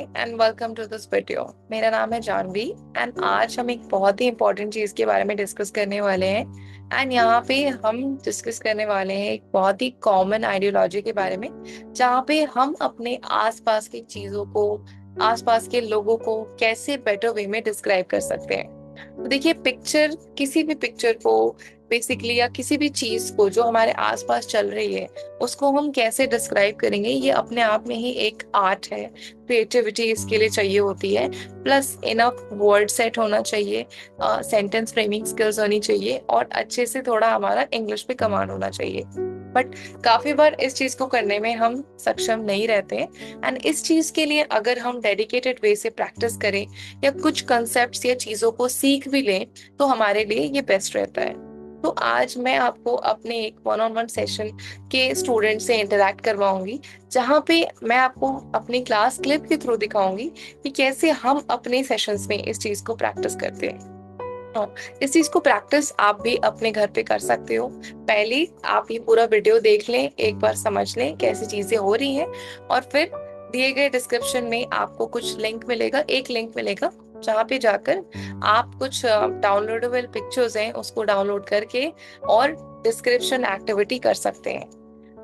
And welcome to this video. मेरा नाम है जानवी एंड आज हम एक बहुत ही इंपॉर्टेंट चीज के बारे में डिस्कस करने वाले हैं। एंड यहाँ पे हम डिस्कस करने वाले हैं एक बहुत ही कॉमन आइडियोलॉजी के बारे में, जहाँ पे हम अपने आसपास की चीजों को, आसपास के लोगों को कैसे बेटर वे में डिस्क्राइब कर सकते हैं। तो देखिए, पिक्चर, किसी भी पिक्चर को बेसिकली, या किसी भी चीज को जो हमारे आसपास चल रही है, उसको हम कैसे डिस्क्राइब करेंगे, ये अपने आप में ही एक आर्ट है। क्रिएटिविटी इसके लिए चाहिए होती है, प्लस इनफ वर्ड सेट होना चाहिए, सेंटेंस फ्रेमिंग स्किल्स होनी चाहिए, और अच्छे से थोड़ा हमारा इंग्लिश पे कमांड होना चाहिए। बट काफी बार इस चीज को करने में हम सक्षम नहीं रहते हैं। एंड इस चीज के लिए अगर हम डेडिकेटेड वे से प्रैक्टिस करें या कुछ कंसेप्ट्स या चीजों को सीख भी लें, तो हमारे लिए ये बेस्ट रहता है। तो आज मैं आपको अपने एक वन ऑन वन सेशन के स्टूडेंट से इंटरेक्ट करवाऊंगी, जहाँ पे मैं आपको अपनी क्लास क्लिप के थ्रू दिखाऊंगी कि कैसे हम अपने सेशंस में इस चीज को प्रैक्टिस करते हैं। तो इस चीज को प्रैक्टिस आप भी अपने घर पे कर सकते हो। पहले आप ये पूरा वीडियो देख लें, एक बार समझ लें कैसी चीजें हो रही हैं, और फिर दिए गए डिस्क्रिप्शन में आपको कुछ लिंक मिलेगा, एक लिंक मिलेगा, जहाँ पे जाकर आप कुछ डाउनलोडेबल पिक्चर्स हैं उसको डाउनलोड करके और डिस्क्रिप्शन एक्टिविटी कर सकते हैं।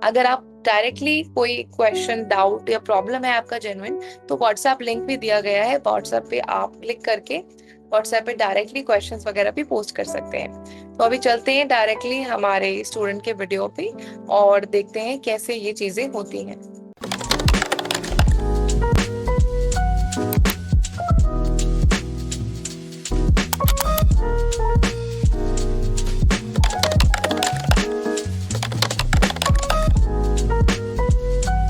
अगर आप डायरेक्टली कोई क्वेश्चन, डाउट या प्रॉब्लम है आपका जेन्युइन, तो व्हाट्सएप लिंक भी दिया गया है, व्हाट्सएप पे आप क्लिक करके व्हाट्सएप पे डायरेक्टली क्वेश्चंस वगैरह भी पोस्ट कर सकते हैं। तो अभी चलते हैं डायरेक्टली हमारे स्टूडेंट के वीडियो पे और देखते हैं कैसे ये चीजें होती हैं।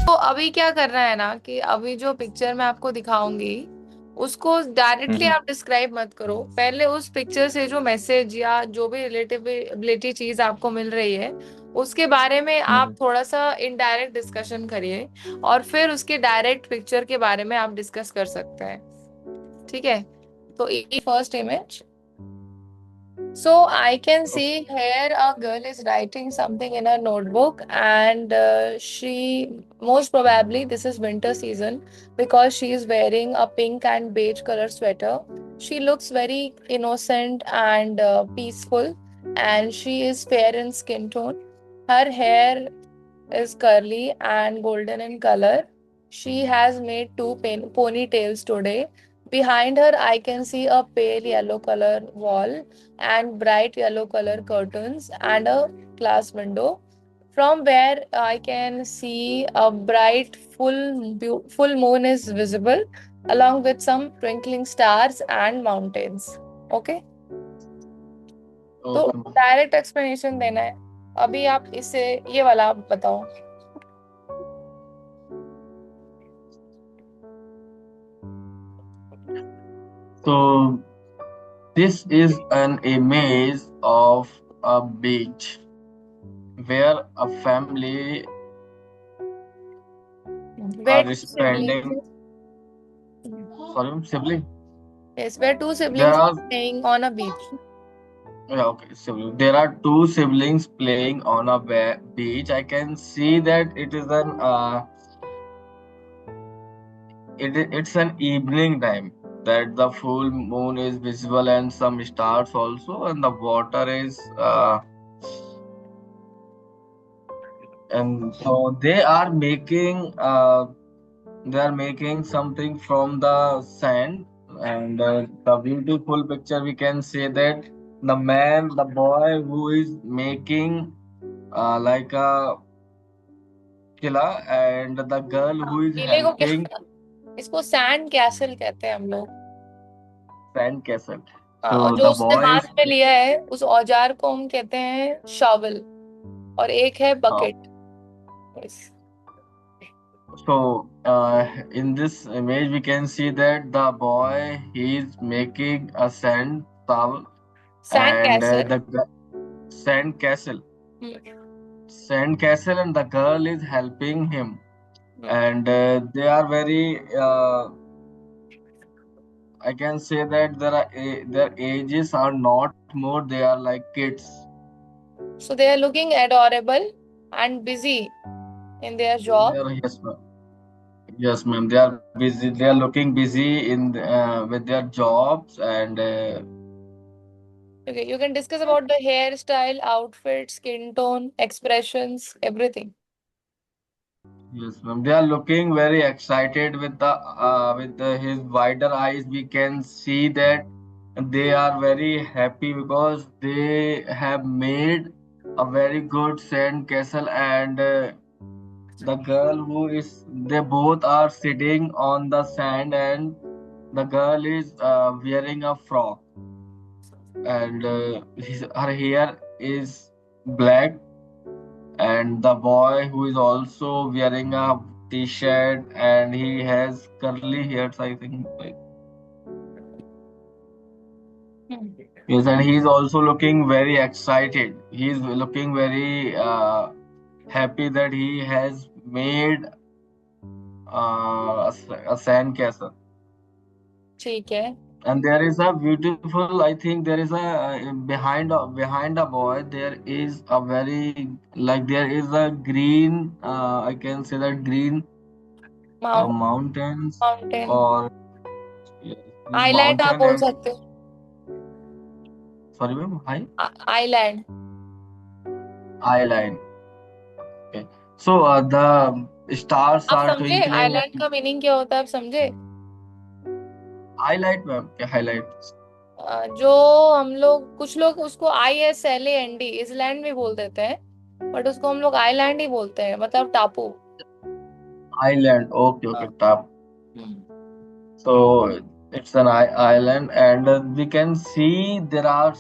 तो अभी क्या करना है ना, कि अभी जो पिक्चर मैं आपको दिखाऊंगी उसको डायरेक्टली हम्म। आप डिस्क्राइब मत करो। पहले उस पिक्चर से जो मैसेज या जो भी रिलेटेबिलिटी चीज आपको मिल रही है, उसके बारे में आप हम्म। थोड़ा सा इनडायरेक्ट डिस्कशन करिए, और फिर उसके डायरेक्ट पिक्चर के बारे में आप डिस्कस कर सकते हैं। ठीक है? तो ये first image. So I can see here a girl is writing something in her notebook, and she, most probably this is winter season, because she is wearing a pink and beige color sweater. She looks very innocent and peaceful, and she is fair in skin tone. Her hair is curly and golden in color. She has made two ponytails today. Behind her, I can see a pale yellow color wall and bright yellow color curtains and a glass window, from where I can see a bright full moon is visible, along with some twinkling stars and mountains. Okay? तो okay. Direct explanation देना है। अभी आप इसे, ये वाला आप बताओ। So this is an image of a beach where a family Where are two siblings, spending. Sorry, sibling. yes, where two There siblings are, are playing on a beach. yeah, okay, sibling. There are two siblings playing on a beach. I can see that it is it's an evening time. That the full moon is visible and some stars also, and the water is and so they are making something from the sand, and the beautiful picture we can say that the boy who is making like a killa, and the girl हाँ, who is किले को क्या, helping इसको sand castle कहते हैं हम लोग। sand castle. हाँ, और So जो the उसने boy is हाथ में लिया है उस औजार को हम कहते हैं शॉवल, और एक है uh, bucket. so in this image we can see that the boy he is making a sand towel, sand and castle. sand castle sandcastle, and the girl is helping him, and they are very I can say that their ages are not more, they are like kids. So they are looking adorable and busy in their They job. are, yes, ma'am. Yes, ma'am. They are busy. They are looking busy in with their jobs, and Okay, you can discuss about the hairstyle, outfit, skin tone, expressions, everything. yes, ma'am. They are looking very excited with his wider eyes. We can see that they are very happy because they have made a very good sand castle, and the girl who is they both are sitting on the sand, and the girl is wearing a frock, and her hair is black, and the boy who is also wearing a t-shirt and he has curly hairs, I think, like, Hmm. yes, and he's also looking very excited. He's looking very happy that he has made a sand castle. ठीक है. And there is a beautiful, I think there is a behind a boy there is a very, like, there is a green, I can say that green Mount, mountains, mountain, or yes, this island आप mountain बोल and सकते हो. sorry ma'am, hi, island. island. Okay, so the stars आप are समझे twinkling island and का meaning क्या होता है, आप समझे? highlight ma'am, okay, highlight. जो हम लोग, कुछ लोग उसको ISLAND इसलैंड भी बोल देते हैं, बट उसको हम लोग आइलैंड ही बोलते हैं, मतलब टापू. Island, okay, okay, हाँ. top. Hmm. So it's an island, and we can see there are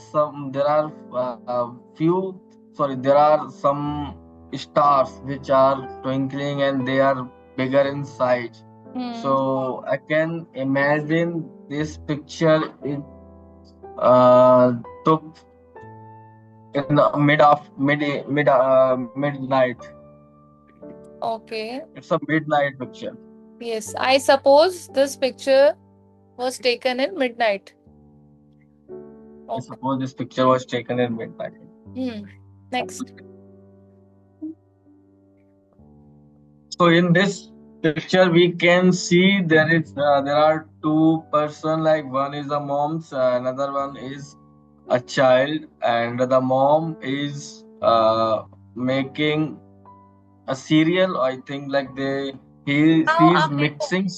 few, sorry, there are some stars which are twinkling and they are bigger in size. Hmm. So I can imagine this picture is took in the midnight. Okay. It's a midnight picture. Yes, I suppose this picture was taken in midnight. I Okay. suppose this picture was taken in midnight. Next. So in this picture, we can see there are two-person, like one is a mom's, another one is a child, and the mom is making a cereal. I think like Now she is आप देखो, mixing.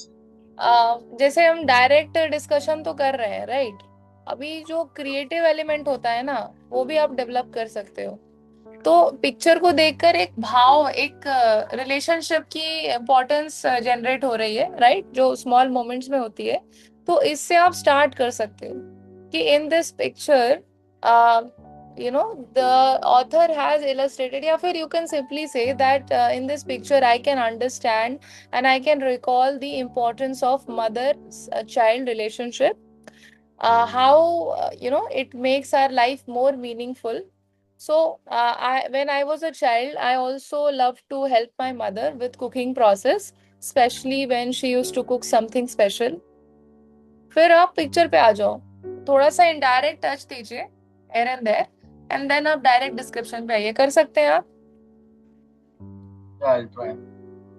जैसे हम direct discussion तो कर रहे हैं, right? अभी जो क्रिएटिव एलिमेंट होता है ना, वो भी आप डेवलप कर सकते हो. तो पिक्चर को देखकर एक भाव, एक रिलेशनशिप की इम्पोर्टेंस जनरेट हो रही है, राइट? जो स्मॉल मोमेंट्स में होती है. तो इससे आप स्टार्ट कर सकते हो कि in this picture, the author has illustrated, या फिर you can simply say that in this picture I can understand and I can recall the importance of mother-child relationship, how it makes our life more meaningful. So when I was a child, I also loved to help my mother with cooking process, especially when she used to cook something special. फिर आप picture पे आ जाओ, थोड़ा सा indirect touch दीजिए here and there, and then आप direct description पे आइए. कर सकते हैं आप? Yeah, I'll try.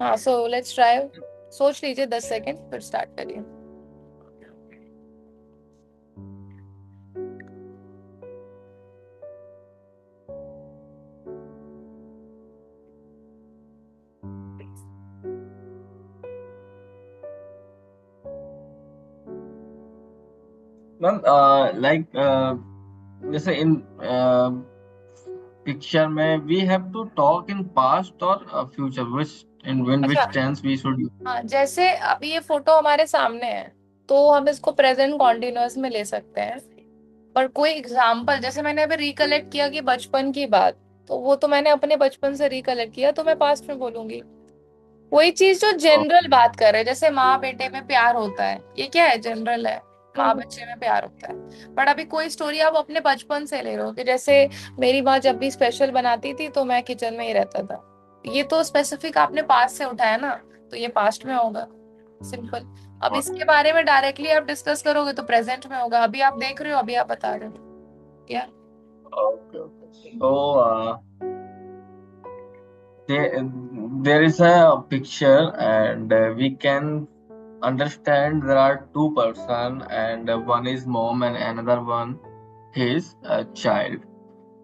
हाँ, सो लेट्स ट्राई. सोच लीजिए 10 सेकेंड, फिर स्टार्ट करिए. Ma'am, जैसे इन पिक्चर में we have to talk in past or future, which in अच्छा. which tense we should use. हाँ, जैसे अभी ये फोटो हमारे सामने है, तो हम इसको प्रेजेंट कॉन्टिन्यूअस में ले सकते हैं. पर कोई एग्जाम्पल, जैसे मैंने अभी रिकलेक्ट किया कि बचपन की बात, तो वो तो मैंने अपने बचपन से रिकलेक्ट किया, तो मैं पास्ट में बोलूंगी. वही चीज जो जनरल Okay. बात कर रहे हैं, जैसे माँ बेटे में प्यार होता है, ये क्या है, जनरल है. माँ बच्चे में प्यार होता है. बट अभी कोई स्टोरी आप अपने बचपन से ले रहे हो कि जैसे मेरी माँ जब भी स्पेशल बनाती थी तो मैं किचन में ही रहता था. ये तो स्पेसिफिक आपने पास्ट से उठाया ना, तो ये पास्ट में होगा. सिंपल. अब इसके बारे में डायरेक्टली आप डिस्कस करोगे तो प्रेजेंट में होगा. अभी आप देख रहे हो, अभी आप बता रहे हो क्या. Okay. Okay. So they there is a picture, and we can understand there are two person, and one is mom and another one is a child.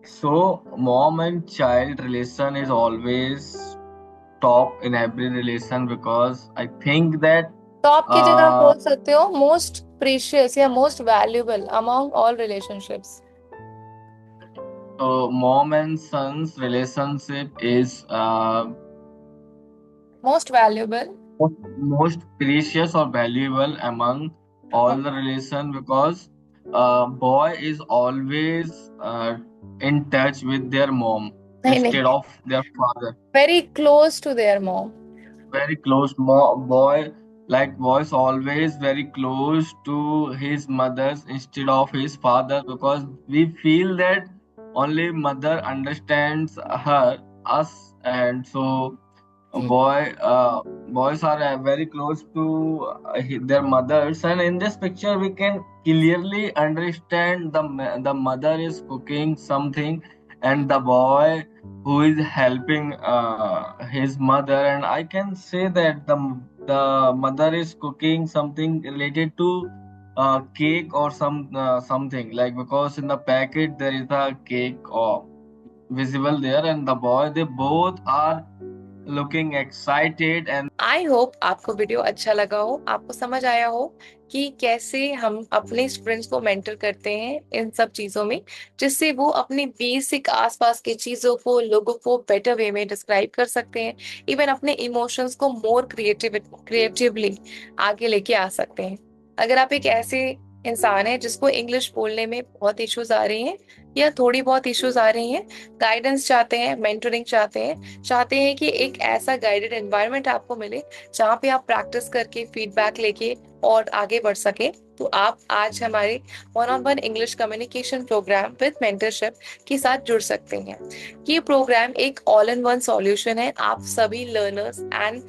So mom and child relation is always top in every relation, because I think that तो आपकी जगह आप uh, बोल सकते हो most precious या most valuable among all relationships. so mom and son's relationship is most valuable. most precious or valuable among all the relation, because boy is always in touch with their mom नहीं नहीं, instead of their father. Very close to their mom. Very close boy, like boy is always very close to his mothers instead of his father, because we feel that only mother understands her us. And so boys are very close to their mothers, and in this picture we can clearly understand the mother is cooking something, and the boy who is helping his mother. And I can say that the mother is cooking something related to cake or something, like, because in the packet there is a cake or visible there, and the boy, they both are looking excited. And I hope आपको video अच्छा लगा हो, आपको समझ आया हो कि कैसे हम अपने स्टूडेंट्स को मेंटर करते हैं इन सब चीजों में, जिससे वो अपनी बेसिक आसपास की चीजों को, लोगों को बेटर वे में डिस्क्राइब कर सकते हैं, इवन अपने इमोशंस को मोर क्रिएटिवली आगे लेके आ सकते हैं। अगर आप एक ऐसे इंसान है जिसको इंग्लिश बोलने में बहुत इश्यूज आ रही हैं या थोड़ी बहुत इश्यूज आ रही हैं, गाइडेंस चाहते हैं, मेंटरिंग चाहते हैं कि एक ऐसा गाइडेड एनवायरनमेंट आपको मिले जहाँ पे आप प्रैक्टिस करके फीडबैक लेके और आगे बढ़ सके, तो आप आज हमारे one on one English communication program with mentorship के साथ जुड़ सकते हैं। ये प्रोग्राम एक ऑल इन वन सॉल्यूशन है आप सभी लर्नर्स एंड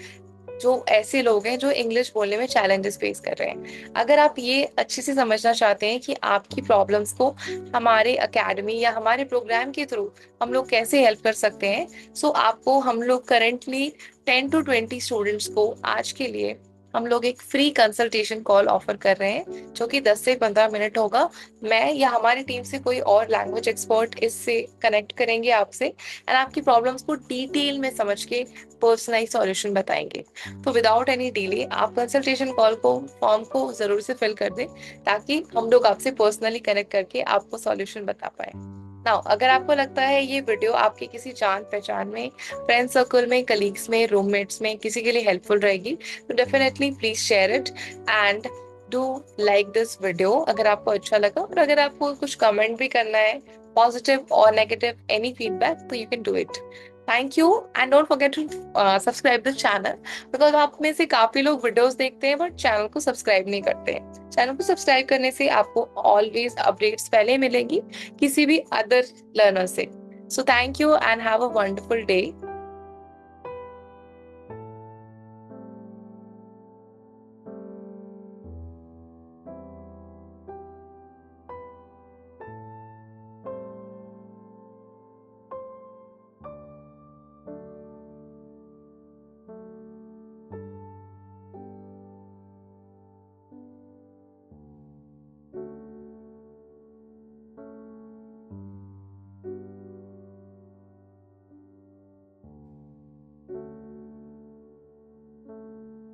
जो ऐसे लोग हैं जो इंग्लिश बोलने में चैलेंजेस फेस कर रहे हैं। अगर आप ये अच्छे से समझना चाहते हैं कि आपकी प्रॉब्लम्स को हमारे एकेडमी या हमारे प्रोग्राम के थ्रू हम लोग कैसे हेल्प कर सकते हैं, सो आपको हम लोग करेंटली 10 to 20 स्टूडेंट्स को आज के लिए हम लोग एक फ्री कंसल्टेशन कॉल ऑफर कर रहे हैं, जो कि 10 से 15 मिनट होगा। मैं या हमारी टीम से कोई और लैंग्वेज एक्सपर्ट इससे कनेक्ट करेंगे आपसे एंड आपकी प्रॉब्लम्स को डिटेल में समझ के पर्सनलाइज सॉल्यूशन बताएंगे। तो विदाउट एनी डिले आप कंसल्टेशन कॉल को फॉर्म को जरूर से फिल कर दें, ताकि हम लोग आपसे पर्सनली कनेक्ट करके आपको सॉल्यूशन बता पाए। नाउ अगर आपको लगता है ये वीडियो आपके किसी जान पहचान में, फ्रेंड सर्कल में, कलीग्स में, रूममेट्स में किसी के लिए हेल्पफुल रहेगी, तो definitely please share it and do like this video अगर आपको अच्छा लगा। और अगर आपको कुछ कमेंट भी करना है, पॉजिटिव और नेगेटिव, एनी फीडबैक, तो you can do it. Thank you and don't forget to subscribe the channel, because आप में से काफी लोग वीडियोस देखते हैं बट चैनल को सब्सक्राइब नहीं करते हैं। चैनल को सब्सक्राइब करने से आपको ऑलवेज अपडेट्स पहले मिलेंगी किसी भी अदर लर्नर से। So thank you and have a wonderful day.